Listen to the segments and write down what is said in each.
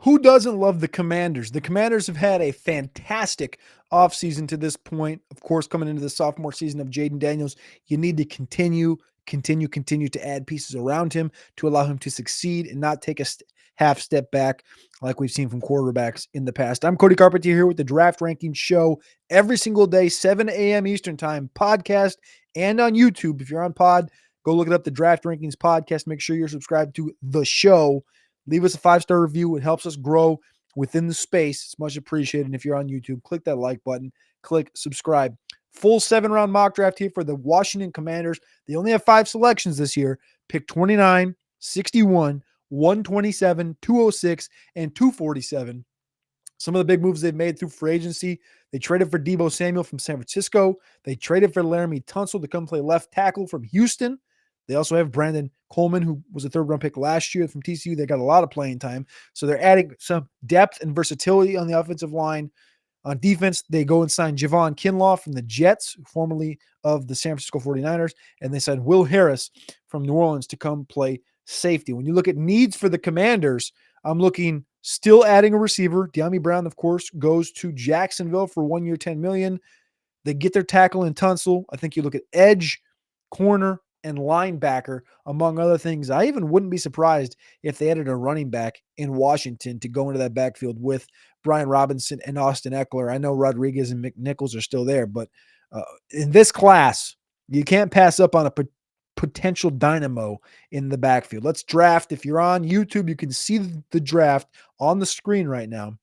Who doesn't love the Commanders? The Commanders have had a fantastic offseason to this point. Of course, coming into the sophomore season of Jaden Daniels, you need to continue to add pieces around him to allow him to succeed and not take a half step back like we've seen from quarterbacks in the past. I'm Cody Carpentier here with the Draft Rankings Show every single day, 7 a.m. Eastern Time, podcast and on YouTube. If you're on pod, go look it up, the Draft Rankings podcast. Make sure you're subscribed to the show. Leave us a 5-star review. It helps us grow within the space. It's much appreciated. And if you're on YouTube, click that like button, click subscribe. Full 7-round mock draft here for the Washington Commanders. They only have 5 selections this year. Pick 29, 61, 127, 206, and 247. Some of the big moves they've made through free agency. They traded for Deebo Samuel from San Francisco. They traded for Laramie Tunsil to come play left tackle from Houston. They also have Brandon Coleman, who was a third-round pick last year from TCU. They got a lot of playing time. So they're adding some depth and versatility on the offensive line. On defense, they go and sign Javon Kinlaw from the Jets, formerly of the San Francisco 49ers, and they signed Will Harris from New Orleans to come play safety. When you look at needs for the Commanders, I'm looking still adding a receiver. De'Ami Brown, of course, goes to Jacksonville for 1 year, $10 million. They get their tackle in Tunsil. I think you look at edge, corner, and linebacker, among other things. I even wouldn't be surprised if they added a running back in Washington to go into that backfield with Brian Robinson and Austin Eckler. I know Rodriguez and McNichols are still there, but in this class, you can't pass up on a potential dynamo in the backfield. Let's draft. If you're on YouTube, you can see the draft on the screen right now.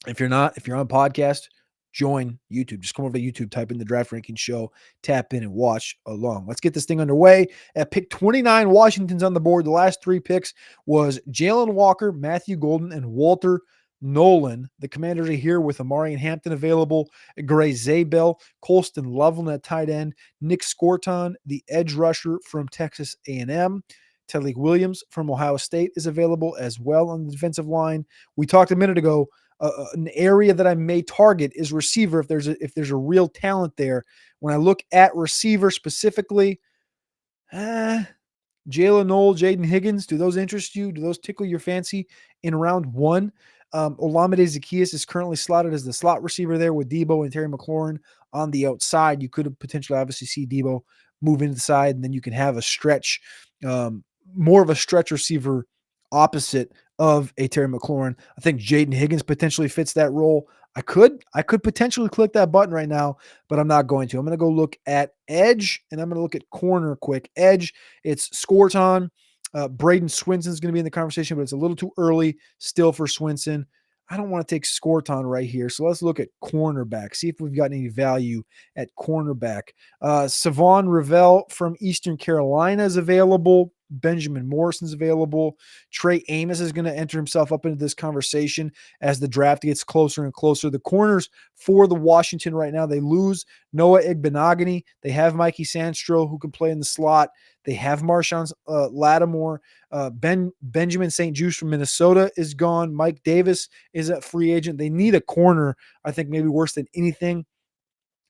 If you're not, if you're on podcast, join YouTube. Just come over to YouTube, type in the Draft Ranking Show, tap in and watch along. Let's get this thing underway. At pick 29, Washington's on the board. The last 3 picks was Jalen Walker, Matthew Golden, and Walter Nolan. The Commanders are here with Amari Hampton available, Gray Zabel, Colston Loveland at tight end, Nick Scorton, the edge rusher from Texas A&M. Talik Williams from Ohio State is available as well on the defensive line. We talked a minute ago. An area that I may target is receiver if there's a real talent there. When I look at receiver specifically, Jalen Noel, Jaden Higgins, do those interest you? Do those tickle your fancy in round 1? Olamide Zaccheaus is currently slotted as the slot receiver there with Deebo and Terry McLaurin on the outside. You could have potentially obviously see Deebo move into the side, and then you can have a stretch, more of a stretch receiver opposite of a Terry McLaurin. I think Jaden Higgins potentially fits that role. I could potentially click that button right now, but I'm not going to. I'm going to go look at edge, and I'm going to look at corner quick. Edge, it's Scorton. Braden Swinson's going to be in the conversation, but it's a little too early still for Swinson. I don't want to take Scorton right here. So let's look at cornerback, see if we've got any value at cornerback. Savon Ravel from Eastern Carolina is available. Benjamin Morrison's available. Trey Amos is going to enter himself up into this conversation as the draft gets closer and closer. The corners for the Washington right now, they lose Noah Igbenogany. They have Mikey Sandstro who can play in the slot. They have Marshawn Lattimore. Benjamin St. Juste from Minnesota is gone. Mike Davis is a free agent. They need a corner, I think maybe worse than anything.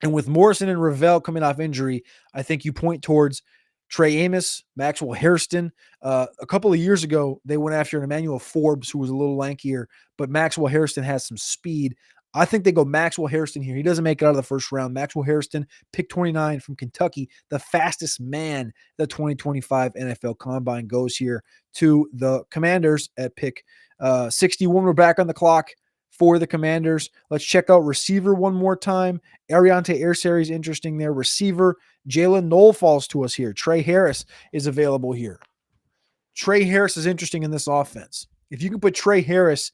And with Morrison and Ravel coming off injury, I think you point towards Trey Amos, Maxwell Hairston. A couple of years ago, they went after an Emmanuel Forbes, who was a little lankier, but Maxwell Hairston has some speed. I think they go Maxwell Hairston here. He doesn't make it out of the first round. Maxwell Hairston, pick 29 from Kentucky, the fastest man. The 2025 NFL Combine goes here to the Commanders at pick 61. We're back on the clock for the Commanders. Let's check out receiver one more time. Ariante Airsery is interesting there. Receiver, Jalen Noel falls to us here. Trey Harris is available here. Trey Harris is interesting in this offense. If you can put Trey Harris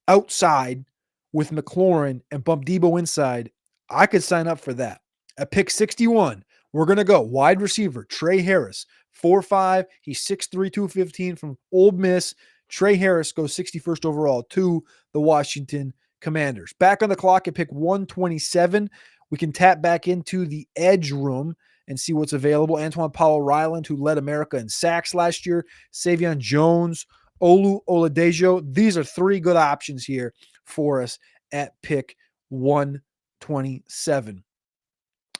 outside with McLaurin and bump Deebo inside, I could sign up for that. At pick 61, we're going to go wide receiver, Trey Harris, 4'5". He's 6'3", 215 from Ole Miss. Trey Harris goes 61st overall to the Washington Commanders. Back on the clock at pick 127, we can tap back into the edge room and see what's available. Antoine Powell-Ryland, who led America in sacks last year. Savion Jones, Olu Oladejo. These are 3 good options here for us at pick 127.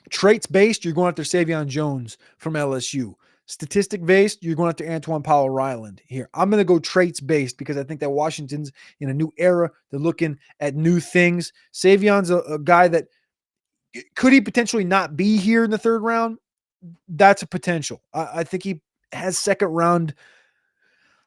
Traits based, you're going after Savion Jones from LSU. Statistic based, you're going after Antoine Powell Ryland here. I'm going to go traits based because I think that Washington's in a new era. They're looking at new things. Savion's a guy that could he potentially not be here in the third round? That's a potential. I think he has second round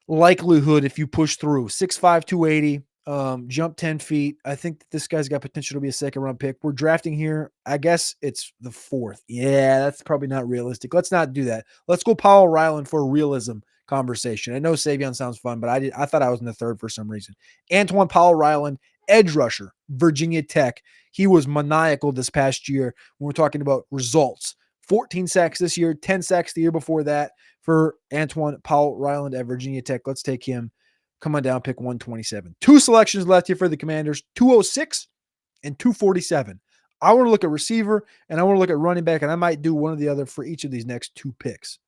likelihood if you push through. 6'5", 280, jump 10 feet. I think that this guy's got potential to be a second round pick. We're drafting here. I guess it's the fourth. Yeah, that's probably not realistic. Let's not do that. Let's go Powell Ryland for a realism conversation. I know Savion sounds fun, but I thought I was in the third for some reason. Antoine Powell Ryland, edge rusher, Virginia Tech. He was maniacal this past year when we're talking about results. 14 sacks this year, 10 sacks the year before that for Antoine Powell Ryland at Virginia Tech. Let's take him. Come on down, pick 127. Two selections left here for the Commanders, 206 and 247. I want to look at receiver and I want to look at running back, and I might do one or the other for each of these next two picks.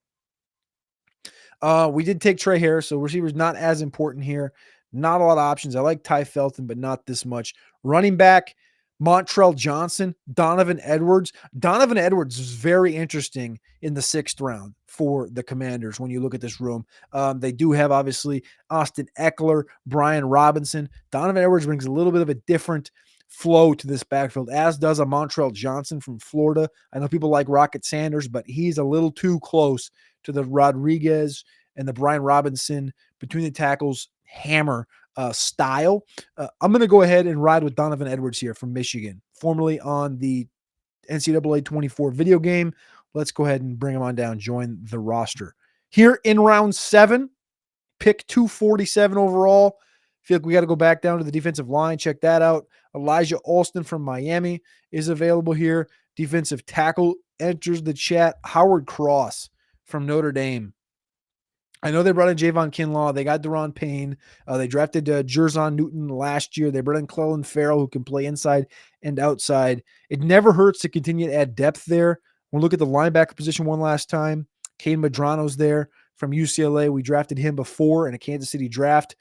We did take Trey Harris, so receiver's not as important here. Not a lot of options. I like Ty Felton, but not this much. Running back, Montrell Johnson, Donovan Edwards. Donovan Edwards is very interesting in the 6th round for the Commanders when you look at this room. They do have, obviously, Austin Eckler, Brian Robinson. Donovan Edwards brings a little bit of a different flow to this backfield, as does a Montrell Johnson from Florida. I know people like Rocket Sanders, but he's a little too close to the Rodriguez and the Brian Robinson between the tackles hammer style. I'm going to go ahead and ride with Donovan Edwards here from Michigan, formerly on the NCAA 24 video game. Let's go ahead and bring him on down, join the roster. Here in round 7, pick 247 overall. Feel like we got to go back down to the defensive line. Check that out. Elijah Alston from Miami is available here. Defensive tackle enters the chat. Howard Cross from Notre Dame. I know they brought in Javon Kinlaw. They got Deron Payne. They drafted Jerzon Newton last year. They brought in Clellan Ferrell, who can play inside and outside. It never hurts to continue to add depth there. We'll look at the linebacker position one last time. Caden Madrano's there from UCLA. We drafted him before in a Kansas City draft.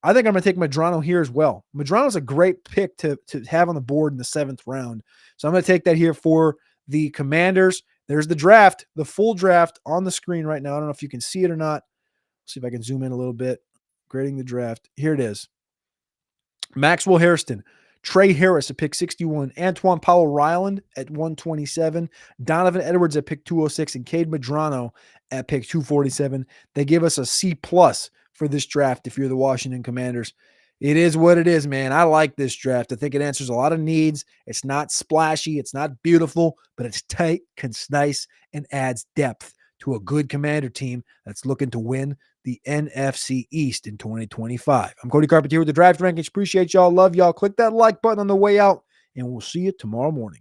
I think I'm going to take Madrano here as well. Madrano's a great pick to have on the board in the 7th round. So I'm going to take that here for the Commanders. There's the draft, the full draft on the screen right now. I don't know if you can see it or not. See if I can zoom in a little bit. Grading the draft. Here it is. Maxwell Hairston, Trey Harris at pick 61, Antoine Powell Ryland at 127, Donovan Edwards at pick 206, and Cade Madrano at pick 247. They give us a C+ for this draft if you're the Washington Commanders. It is what it is, man. I like this draft. I think it answers a lot of needs. It's not splashy. It's not beautiful, but it's tight, concise, and adds depth to a good Commander team that's looking to win the NFC East in 2025. I'm Cody Carpentier with the Draft Rankings. Appreciate y'all. Love y'all. Click that like button on the way out, and we'll see you tomorrow morning.